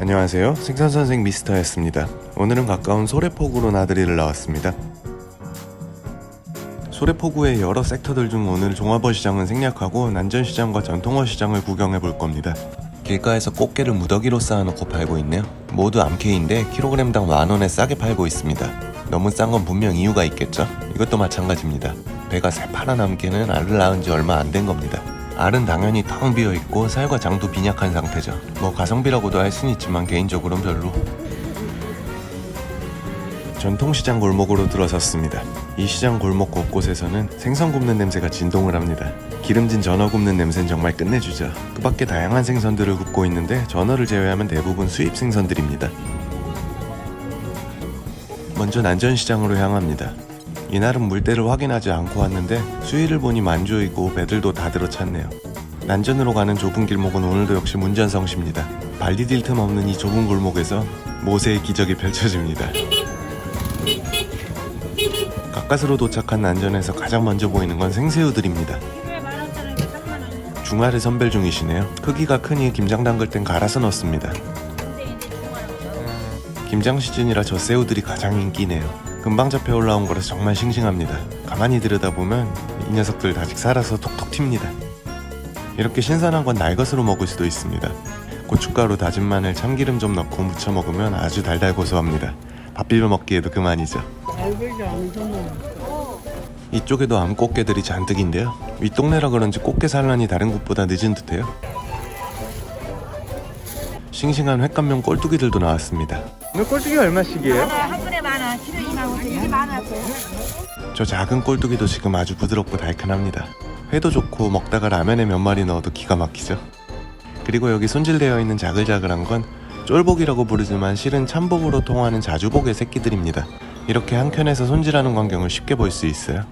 안녕하세요. 생선선생 미스터였습니다. 오늘은 가까운 소래포구로 나들이를 나왔습니다. 소래포구의 여러 섹터들 중 오늘 종합어시장은 생략하고 난전시장과 전통어시장을 구경해 볼 겁니다. 길가에서 꽃게를 무더기로 쌓아놓고 팔고 있네요. 모두 암캐인데 킬로그램당 10,000원에 싸게 팔고 있습니다. 너무 싼 건 분명 이유가 있겠죠? 이것도 마찬가지입니다. 배가 새파란 암캐는 알을 낳은 지 얼마 안 된 겁니다. 알은 당연히 텅 비어있고 살과 장도 빈약한 상태죠. 뭐 가성비라고도 할 수는 있지만 개인적으로는 별로. 전통시장 골목으로 들어섰습니다. 이 시장 골목 곳곳에서는 생선 굽는 냄새가 진동을 합니다. 기름진 전어 굽는 냄새는 정말 끝내주죠. 그 밖에 다양한 생선들을 굽고 있는데 전어를 제외하면 대부분 수입 생선들입니다. 먼저 난전시장으로 향합니다. 이날은 물때를 확인하지 않고 왔는데 수위를 보니 만조이고 배들도 다 들어찼네요. 난전으로 가는 좁은 길목은 오늘도 역시 문전성시입니다. 발 디딜 틈 없는 이 좁은 골목에서 모세의 기적이 펼쳐집니다. 가까스로 도착한 난전에서 가장 먼저 보이는 건 생새우들입니다. 중알을 선별 중이시네요. 크기가 크니 김장 담글 땐 갈아서 넣습니다. 김장 시즌이라 젖새우들이 가장 인기네요. 금방 잡혀 올라온 거라서 정말 싱싱합니다. 가만히 들여다보면 이 녀석들 아직 살아서 톡톡 튑니다. 이렇게 신선한 건 날것으로 먹을 수도 있습니다. 고춧가루, 다진 마늘, 참기름 좀 넣고 무쳐 먹으면 아주 달달 고소합니다. 밥 비벼 먹기에도 그만이죠. 이쪽에도 암꽃게들이 잔뜩인데요. 윗동네라 그런지 꽃게 산란이 다른 곳보다 늦은 듯해요. 싱싱한 횟감용 꼴뚜기들도 나왔습니다. 오늘 꼴뚜기 얼마씩이에요? 한 근에 10,000원, 키로 2만 5천, 10,000원. 저 작은 꼴뚜기도 지금 아주 부드럽고 달큰합니다. 회도 좋고 먹다가 라면에 몇 마리 넣어도 기가 막히죠. 그리고 여기 손질되어 있는 자글자글한 건 쫄복이라고 부르지만 실은 참복으로 통하는 자주복의 새끼들입니다. 이렇게 한 켠에서 손질하는 광경을 쉽게 볼 수 있어요.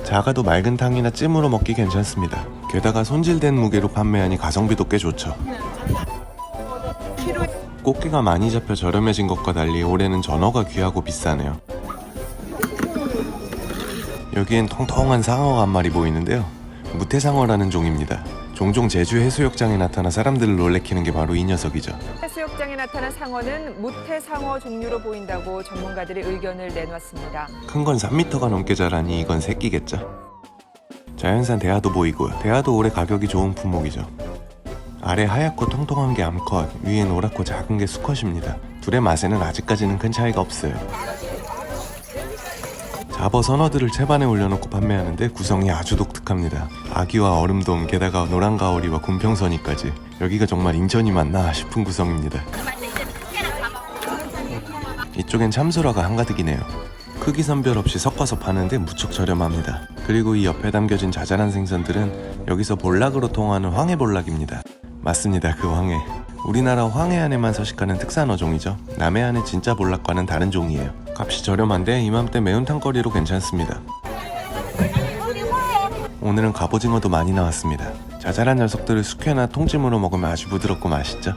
작아도 맑은 탕이나 찜으로 먹기 괜찮습니다. 게다가 손질된 무게로 판매하니 가성비도 꽤 좋죠. 꽃게가 많이 잡혀 저렴해진 것과 달리 올해는 전어가 귀하고 비싸네요. 여기엔 통통한 상어가 한 마리 보이는데요. 무태상어라는 종입니다. 종종 제주 해수욕장에 나타나 사람들을 놀래키는 게 바로 이 녀석이죠. 해수욕장에 나타난 상어는 무태상어 종류로 보인다고 전문가들이 의견을 내놨습니다. 큰 건 3m가 넘게 자라니 이건 새끼겠죠. 자연산 대하도 보이고요. 대하도 올해 가격이 좋은 품목이죠. 아래 하얗고 통통한 게 암컷, 위에 노랗고 작은 게 수컷입니다. 둘의 맛에는 아직까지는 큰 차이가 없어요. 잡어 선어들을 채반에 올려놓고 판매하는데 구성이 아주 독특합니다. 아기와 얼음돔, 게다가 노란 가오리와 군평선이까지. 여기가 정말 인천이 맞나 싶은 구성입니다. 이쪽엔 참소라가 한가득이네요. 크기 선별 없이 섞어서 파는데 무척 저렴합니다. 그리고 이 옆에 담겨진 자잘한 생선들은 여기서 볼락으로 통하는 황해볼락입니다. 맞습니다, 그 황해. 우리나라 황해안에만 서식하는 특산 어종이죠. 남해안의 진짜 볼락과는 다른 종이에요. 값이 저렴한데 이맘때 매운탕거리로 괜찮습니다. 오늘은 갑오징어도 많이 나왔습니다. 자잘한 녀석들을 숙회나 통찜으로 먹으면 아주 부드럽고 맛있죠.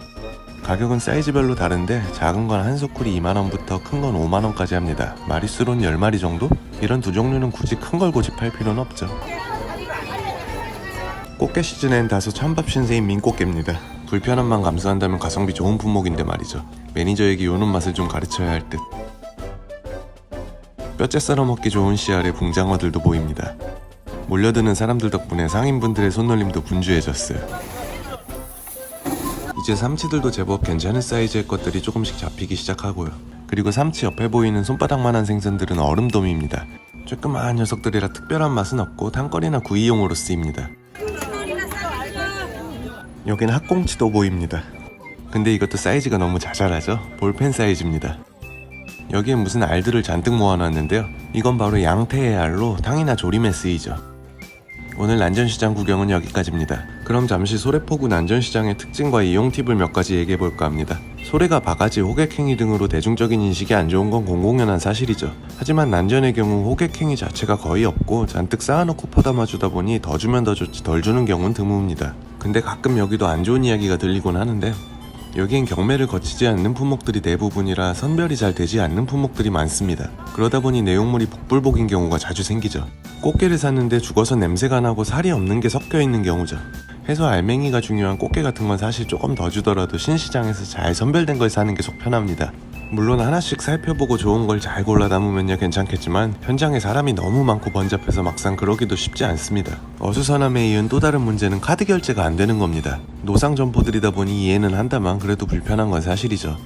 가격은 사이즈별로 다른데 작은 건 한 소쿠리 2만원부터 큰 건 5만원까지 합니다. 마리수로는 10마리 정도? 이런 두 종류는 굳이 큰 걸 고집할 필요는 없죠. 꽃게 시즌엔 다소 찬밥 신세인 민꽃게입니다. 불편함만 감수한다면 가성비 좋은 품목인데 말이죠. 매니저에게 요런 맛을 좀 가르쳐야 할 듯. 뼈째 썰어 먹기 좋은 씨알의 붕장어들도 보입니다. 몰려드는 사람들 덕분에 상인분들의 손놀림도 분주해졌어요. 이제 삼치들도 제법 괜찮은 사이즈의 것들이 조금씩 잡히기 시작하고요. 그리고 삼치 옆에 보이는 손바닥만한 생선들은 얼음돔입니다. 쬐끄마한 녀석들이라 특별한 맛은 없고 탕거리나 구이용으로 쓰입니다. 여긴 학꽁치도 보입니다. 근데 이것도 사이즈가 너무 자잘하죠? 볼펜 사이즈입니다. 여기에 무슨 알들을 잔뜩 모아놨는데요. 이건 바로 양태의 알로 탕이나 조림에 쓰이죠. 오늘 난전시장 구경은 여기까지입니다. 그럼 잠시 소래포구 난전시장의 특징과 이용 팁을 몇 가지 얘기해볼까 합니다. 소래가 바가지, 호객행위 등으로 대중적인 인식이 안 좋은 건 공공연한 사실이죠. 하지만 난전의 경우 호객행위 자체가 거의 없고 잔뜩 쌓아놓고 퍼담아주다 보니 더 주면 더 좋지 덜 주는 경우는 드뭅니다. 근데 가끔 여기도 안 좋은 이야기가 들리곤 하는데 여기엔 경매를 거치지 않는 품목들이 대부분이라 선별이 잘 되지 않는 품목들이 많습니다. 그러다 보니 내용물이 복불복인 경우가 자주 생기죠. 꽃게를 샀는데 죽어서 냄새가 나고 살이 없는 게 섞여 있는 경우죠. 해서 알맹이가 중요한 꽃게 같은 건 사실 조금 더 주더라도 신시장에서 잘 선별된 걸 사는 게 속 편합니다. 물론 하나씩 살펴보고 좋은 걸 잘 골라 담으면야 괜찮겠지만 현장에 사람이 너무 많고 번잡해서 막상 그러기도 쉽지 않습니다. 어수선함에 이은 또 다른 문제는 카드 결제가 안 되는 겁니다. 노상 점포들이다 보니 이해는 한다만 그래도 불편한 건 사실이죠.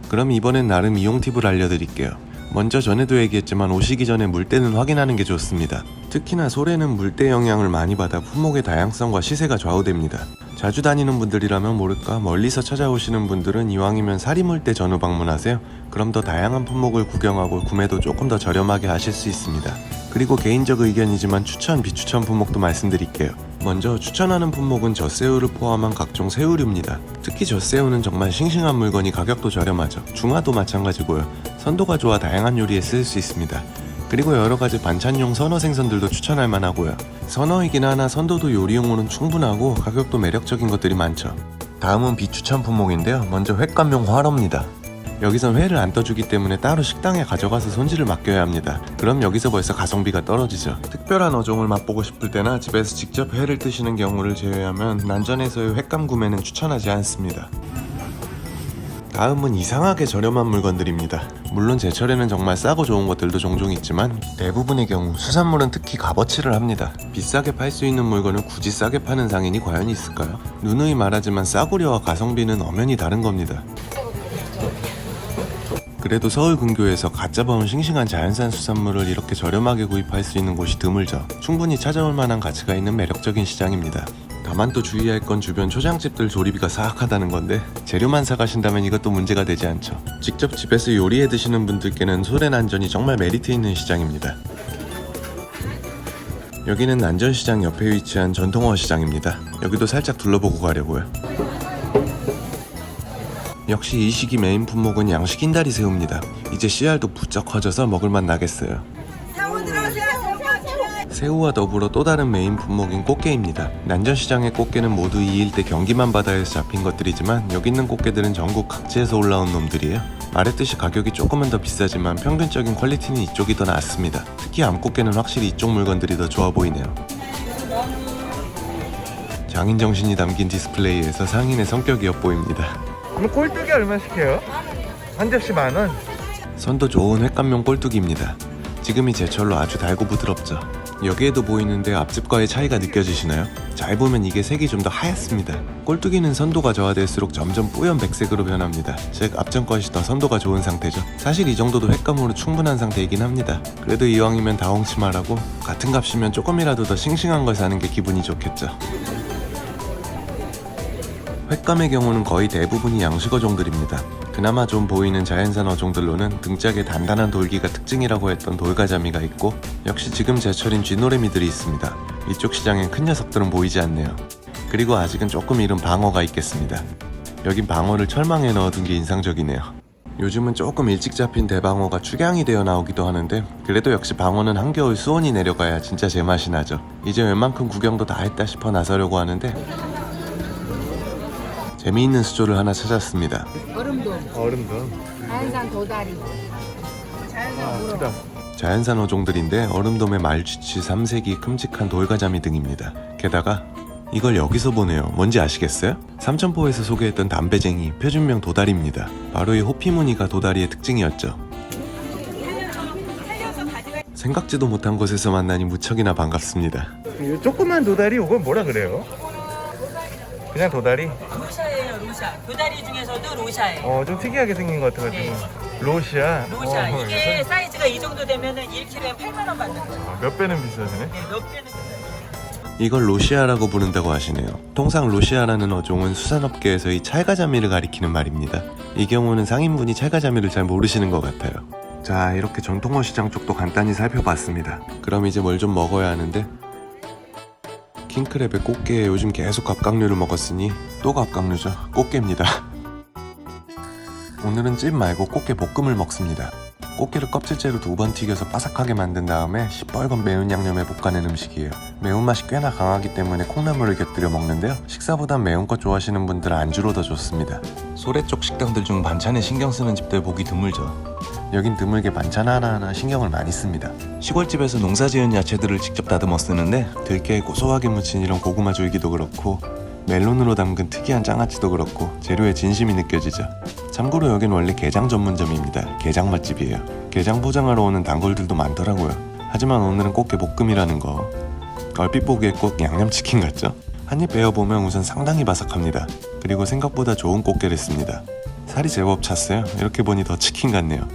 그럼 이번엔 나름 이용 팁을 알려드릴게요. 먼저 전에도 얘기했지만 오시기 전에 물때는 확인하는 게 좋습니다. 특히나 소래는 물때 영향을 많이 받아 품목의 다양성과 시세가 좌우됩니다. 자주 다니는 분들이라면 모를까 멀리서 찾아오시는 분들은 이왕이면 사리물때 전후 방문하세요. 그럼 더 다양한 품목을 구경하고 구매도 조금 더 저렴하게 하실 수 있습니다. 그리고 개인적 의견이지만 추천, 비추천 품목도 말씀드릴게요. 먼저 추천하는 품목은 젖새우를 포함한 각종 새우류입니다. 특히 젖새우는 정말 싱싱한 물건이 가격도 저렴하죠. 중화도 마찬가지고요. 선도가 좋아 다양한 요리에 쓸 수 있습니다. 그리고 여러가지 반찬용 선어 생선들도 추천할 만하고요. 선어이긴 하나 선도도 요리용으로는 충분하고 가격도 매력적인 것들이 많죠. 다음은 비추천 품목인데요. 먼저 횟감용 활어입니다. 여기선 회를 안 떠주기 때문에 따로 식당에 가져가서 손질을 맡겨야 합니다. 그럼 여기서 벌써 가성비가 떨어지죠. 특별한 어종을 맛보고 싶을 때나 집에서 직접 회를 뜨시는 경우를 제외하면 난전에서의 횟감 구매는 추천하지 않습니다. 다음은 이상하게 저렴한 물건들입니다. 물론 제철에는 정말 싸고 좋은 것들도 종종 있지만 대부분의 경우 수산물은 특히 값어치를 합니다. 비싸게 팔 수 있는 물건을 굳이 싸게 파는 상인이 과연 있을까요? 누누이 말하지만 싸구려와 가성비는 엄연히 다른 겁니다. 그래도 서울 근교에서 갓 잡아온 싱싱한 자연산 수산물을 이렇게 저렴하게 구입할 수 있는 곳이 드물죠. 충분히 찾아올 만한 가치가 있는 매력적인 시장입니다. 다만 또 주의할 건 주변 초장집들 조리비가 사악하다는 건데 재료만 사가신다면 이것도 문제가 되지 않죠. 직접 집에서 요리해 드시는 분들께는 소래 난전이 정말 메리트 있는 시장입니다. 여기는 난전시장 옆에 위치한 전통어 시장입니다. 여기도 살짝 둘러보고 가려고요. 역시 이 시기 메인 품목은 양식 흰다리 새우입니다. 이제 씨알도 부쩍 커져서 먹을맛 나겠어요. 새우와 더불어 또 다른 메인 품목인 꽃게입니다. 난전시장의 꽃게는 모두 이 일대 경기만 바다에서 잡힌 것들이지만 여기 있는 꽃게들은 전국 각지에서 올라온 놈들이에요. 말했듯이 가격이 조금은 더 비싸지만 평균적인 퀄리티는 이쪽이 더 낫습니다. 특히 암꽃게는 확실히 이쪽 물건들이 더 좋아 보이네요. 장인 정신이 담긴 디스플레이에서 상인의 성격이 엿보입니다. 그럼 꼴뚜기 얼마씩 해요? 한 접시 10,000원? 선도 좋은 횟감용 꼴뚜기입니다. 지금이 제철로 아주 달고 부드럽죠. 여기에도 보이는데 앞집과의 차이가 느껴지시나요? 잘 보면 이게 색이 좀 더 하얗습니다. 꼴뚜기는 선도가 저하될수록 점점 뿌연 백색으로 변합니다. 즉 앞전 것이 더 선도가 좋은 상태죠. 사실 이 정도도 횟감으로 충분한 상태이긴 합니다. 그래도 이왕이면 다홍치 말하고 같은 값이면 조금이라도 더 싱싱한 걸 사는 게 기분이 좋겠죠. 횟감의 경우는 거의 대부분이 양식 어종들입니다. 그나마 좀 보이는 자연산 어종들로는 등짝에 단단한 돌기가 특징이라고 했던 돌가자미가 있고 역시 지금 제철인 쥐노래미들이 있습니다. 이쪽 시장엔 큰 녀석들은 보이지 않네요. 그리고 아직은 조금 이른 방어가 있겠습니다. 여긴 방어를 철망에 넣어둔 게 인상적이네요. 요즘은 조금 일찍 잡힌 대방어가 축양이 되어 나오기도 하는데 그래도 역시 방어는 한겨울 수온이 내려가야 진짜 제맛이 나죠. 이제 웬만큼 구경도 다 했다 싶어 나서려고 하는데 재미있는 수조를 하나 찾았습니다. 얼음도 자연산 도다리. 자연산 우럭. 크다. 자연산 어종들인데 얼음돔에 말쥐치, 삼색이, 큼직한 돌가자미 등입니다. 게다가 이걸 여기서 보네요. 뭔지 아시겠어요? 삼천포에서 소개했던 담배쟁이, 표준명 도다리입니다. 바로 이 호피무늬가 도다리의 특징이었죠. 생각지도 못한 곳에서 만나니 무척이나 반갑습니다. 이 조그만 도다리 이건 뭐라 그래요? 그냥 도다리? 로샤예요, 로샤. 도다리 중에서도 로샤예요. 좀 특이하게 생긴 것 같아가지고. 네. 로시아? 로샤. 이게 사이즈가 이 정도 되면은 1kg에 8만 원 받는 거예요. 몇 배는 비싸지네? 네, 몇 배는 비싸요. 이걸 로시아라고 부른다고 하시네요. 통상 로시아라는 어종은 수산업계에서 이 찰가자미를 가리키는 말입니다. 이 경우는 상인분이 찰가자미를 잘 모르시는 것 같아요. 자, 이렇게 전통어 시장 쪽도 간단히 살펴봤습니다. 그럼 이제 뭘 좀 먹어야 하는데 킹크랩에 꽃게에 요즘 계속 갑각류를 먹었으니 또 갑각류죠. 꽃게입니다. 오늘은 찜 말고 꽃게 볶음을 먹습니다. 꽃게를 껍질째로 2번 튀겨서 바삭하게 만든 다음에 시뻘건 매운 양념에 볶아낸 음식이에요. 매운맛이 꽤나 강하기 때문에 콩나물을 곁들여 먹는데요. 식사보단 매운 것 좋아하시는 분들은 안주로 더 좋습니다. 소래 쪽 식당들 중 반찬에 신경 쓰는 집들 보기 드물죠. 여긴 드물게 반찬 하나하나 신경을 많이 씁니다. 시골집에서 농사지은 야채들을 직접 다듬어 쓰는데 들깨에 고소하게 묻힌 이런 고구마 줄기도 그렇고 멜론으로 담근 특이한 장아찌도 그렇고 재료에 진심이 느껴지죠. 참고로 여긴 원래 게장 전문점입니다. 게장 맛집이에요. 게장 포장하러 오는 단골들도 많더라고요. 하지만 오늘은 꽃게 볶음이라는 거, 얼핏 보기에 꼭 양념치킨 같죠? 한입 베어보면 우선 상당히 바삭합니다. 그리고 생각보다 좋은 꽃게를 씁니다. 살이 제법 찼어요. 이렇게 보니 더 치킨 같네요.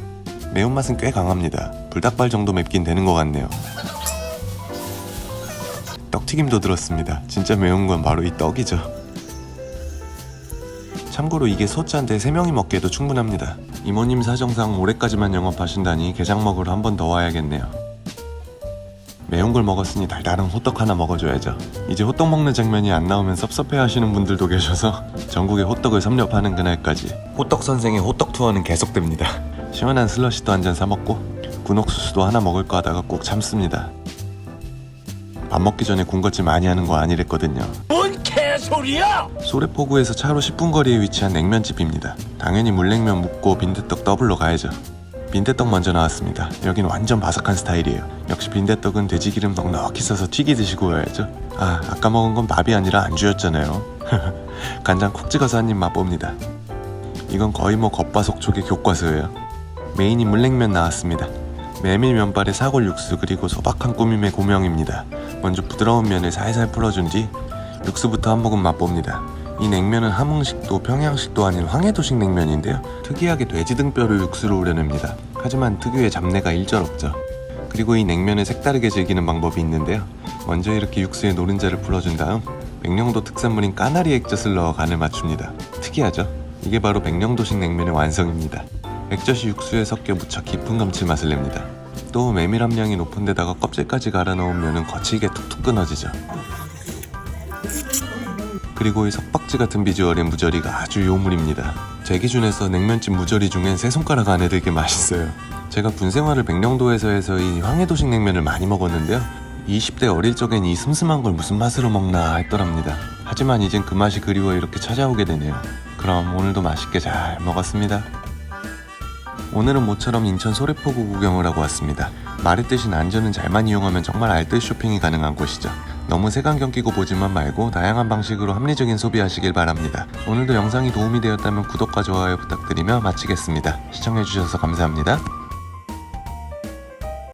매운맛은 꽤 강합니다. 불닭발 정도 맵긴 되는 것 같네요. 떡튀김도 들었습니다. 진짜 매운 건 바로 이 떡이죠. 참고로 이게 소짜인데 3명이 먹기에도 충분합니다. 이모님 사정상 올해까지만 영업하신다니 게장 먹으러 한 번 더 와야겠네요. 매운 걸 먹었으니 달달한 호떡 하나 먹어줘야죠. 이제 호떡 먹는 장면이 안 나오면 섭섭해하시는 분들도 계셔서 전국에 호떡을 섭렵하는 그날까지 호떡 선생의 호떡 투어는 계속됩니다. 시원한 슬러시도 한 잔 사먹고 군옥수수도 하나 먹을까 하다가 꼭 참습니다. 밥 먹기 전에 군것질 많이 하는 거 아니랬거든요. 뭔 개소리야! 소래포구에서 차로 10분 거리에 위치한 냉면집입니다. 당연히 물냉면 묵고 빈대떡 더블로 가야죠. 빈대떡 먼저 나왔습니다. 여긴 완전 바삭한 스타일이에요. 역시 빈대떡은 돼지기름 넉넉히 써서 튀기듯이 구워야죠. 아까 먹은 건 밥이 아니라 안주였잖아요. 간장 콕 찍어서 한 입 맛봅니다. 이건 거의 뭐 겉바속촉의 교과서예요. 메인이 물냉면 나왔습니다. 메밀 면발에 사골 육수 그리고 소박한 꾸밈의 고명입니다. 먼저 부드러운 면을 살살 풀어준 뒤 육수부터 한 모금 맛봅니다. 이 냉면은 함흥식도 평양식도 아닌 황해도식 냉면인데요. 특이하게 돼지 등뼈를 육수로 우려냅니다. 하지만 특유의 잡내가 일절 없죠. 그리고 이 냉면을 색다르게 즐기는 방법이 있는데요. 먼저 이렇게 육수에 노른자를 풀어준 다음 백령도 특산물인 까나리 액젓을 넣어 간을 맞춥니다. 특이하죠? 이게 바로 백령도식 냉면의 완성입니다. 액젓이 육수에 섞여 무척 깊은 감칠맛을 냅니다. 또 메밀 함량이 높은 데다가 껍질까지 갈아 넣은 면은 거칠게 툭툭 끊어지죠. 그리고 이 석박지 같은 비주얼의 무저리가 아주 요물입니다. 제 기준에서 냉면집 무저리 중엔 세 손가락 안에 들게 맛있어요. 제가 군생활을 백령도에서 해서 이 황해도식 냉면을 많이 먹었는데요. 20대 어릴 적엔 이 슴슴한 걸 무슨 맛으로 먹나 했더랍니다. 하지만 이젠 그 맛이 그리워 이렇게 찾아오게 되네요. 그럼 오늘도 맛있게 잘 먹었습니다. 오늘은 모처럼 인천 소래포구 구경을 하고 왔습니다. 말했듯이 난전은 잘만 이용하면 정말 알뜰 쇼핑이 가능한 곳이죠. 너무 색안경 끼고 보지만 말고 다양한 방식으로 합리적인 소비하시길 바랍니다. 오늘도 영상이 도움이 되었다면 구독과 좋아요 부탁드리며 마치겠습니다. 시청해주셔서 감사합니다.